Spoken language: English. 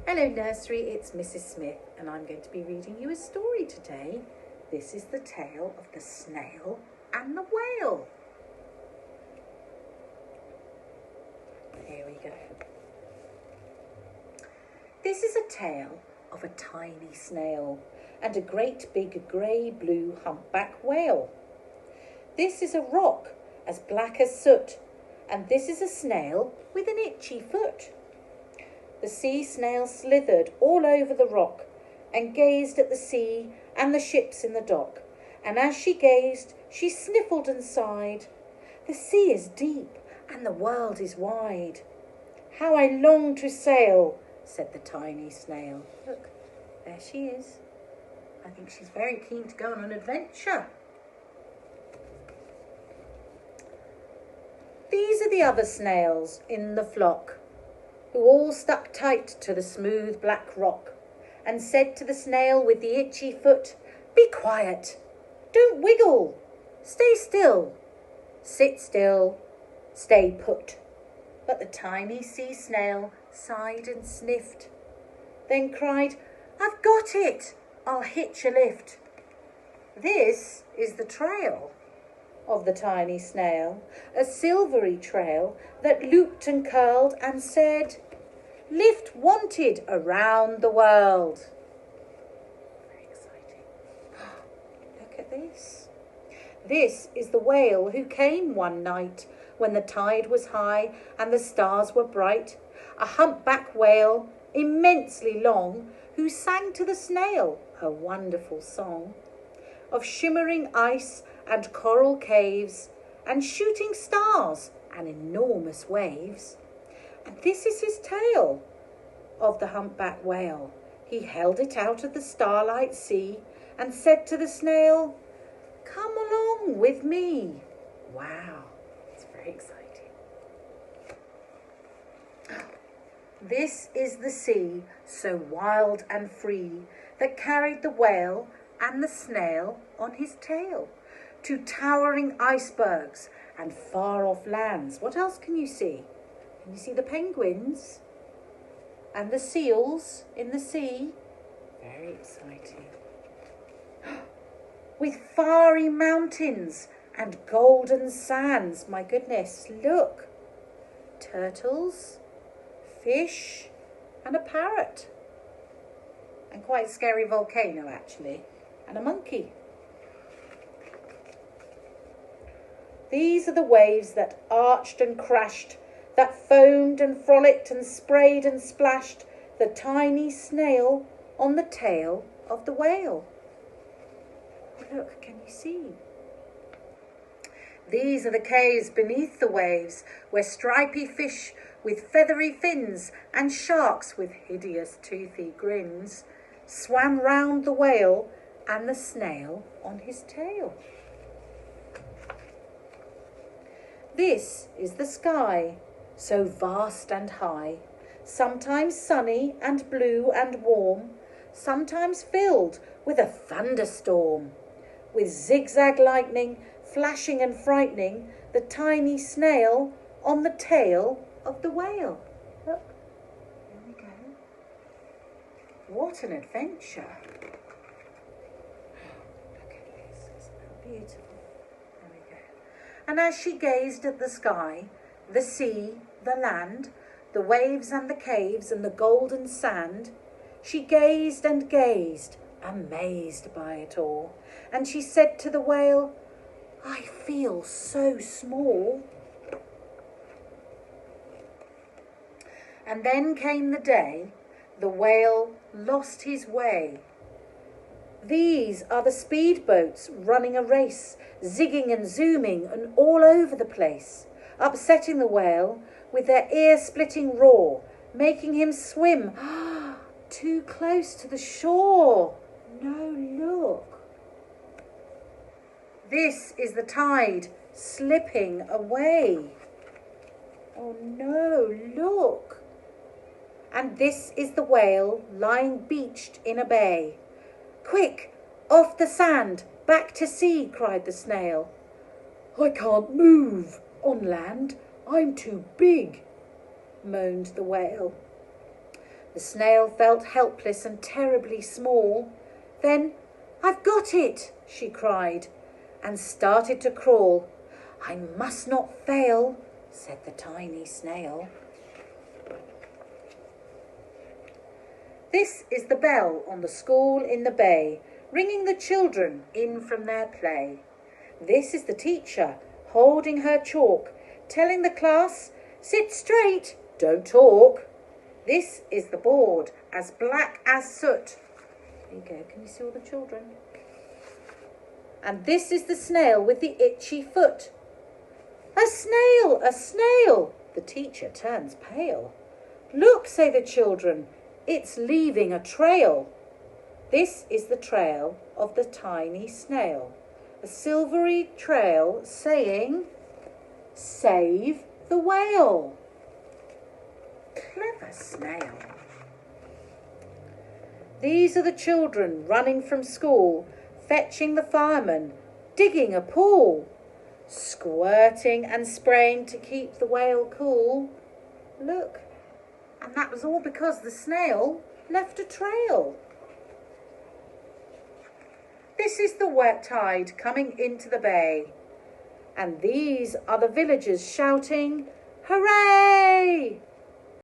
Hello Nursery, it's Mrs. Smith and I'm going to be reading you a story today. This is the tale of the snail and the whale. Here we go. This is a tale of a tiny snail and a great big grey-blue humpback whale. This is a rock as black as soot, and this is a snail with an itchy foot. The sea snail slithered all over the rock and gazed at the sea and the ships in the dock. And as she gazed, she sniffled and sighed. The sea is deep and the world is wide. How I long to sail, said the tiny snail. Look, there she is. I think she's very keen to go on an adventure. These are the other snails in the flock, who all stuck tight to the smooth black rock, and said to the snail with the itchy foot, "Be quiet, don't wiggle, stay still, sit still, stay put." But the tiny sea snail sighed and sniffed, then cried, "I've got it, I'll hitch a lift." This is the trail of the tiny snail, a silvery trail that looped and curled and said, "Lift wanted around the world." Very exciting. Look at this. This is the whale who came one night when the tide was high and the stars were bright, a humpback whale, immensely long, who sang to the snail a wonderful song of shimmering ice and coral caves and shooting stars and enormous waves. And this is his tale of the humpback whale. He held it out of the starlight sea and said to the snail, "Come along with me." Wow, it's very exciting. This is the sea, so wild and free, that carried the whale and the snail on his tail to towering icebergs and far-off lands. What else can you see? Can you see the penguins and the seals in the sea? Very exciting. With fiery mountains and golden sands. My goodness, look. Turtles, fish, and a parrot. And quite a scary volcano, actually. And a monkey. These are the waves that arched and crashed, that foamed and frolicked and sprayed and splashed the tiny snail on the tail of the whale. Look, can you see? These are the caves beneath the waves, where stripy fish with feathery fins and sharks with hideous toothy grins swam round the whale and the snail on his tail. This is the sky, so vast and high, sometimes sunny and blue and warm, sometimes filled with a thunderstorm, with zigzag lightning flashing and frightening the tiny snail on the tail of the whale. Look, here we go. What an adventure. Look at this, isn't that beautiful? There we go. And as she gazed at the sky, the sea, the land, the waves and the caves and the golden sand, she gazed and gazed, amazed by it all. And she said to the whale, "I feel so small." And then came the day the whale lost his way. These are the speedboats running a race, zigging and zooming and all over the place, upsetting the whale with their ear-splitting roar, making him swim too close to the shore. No, look. This is the tide slipping away. Oh no, look. And this is the whale lying beached in a bay. "Quick, off the sand, back to sea," cried the snail. "I can't move on land, I'm too big," moaned the whale. The snail felt helpless and terribly small. Then, "I've got it," she cried, and started to crawl. "I must not fail," said the tiny snail. This is the bell on the school in the bay, ringing the children in from their play. This is the teacher, holding her chalk, telling the class, "Sit straight, don't talk." This is the board, as black as soot. There you go, can you see all the children? And this is the snail with the itchy foot. "A snail, a snail!" The teacher turns pale. "Look," say the children, "it's leaving a trail." This is the trail of the tiny snail, a silvery trail saying, "Save the whale." Clever snail. These are the children running from school, fetching the fireman, digging a pool, squirting and spraying to keep the whale cool. Look, and that was all because the snail left a trail. This is the wet tide coming into the bay, and these are the villagers shouting, "Hooray!"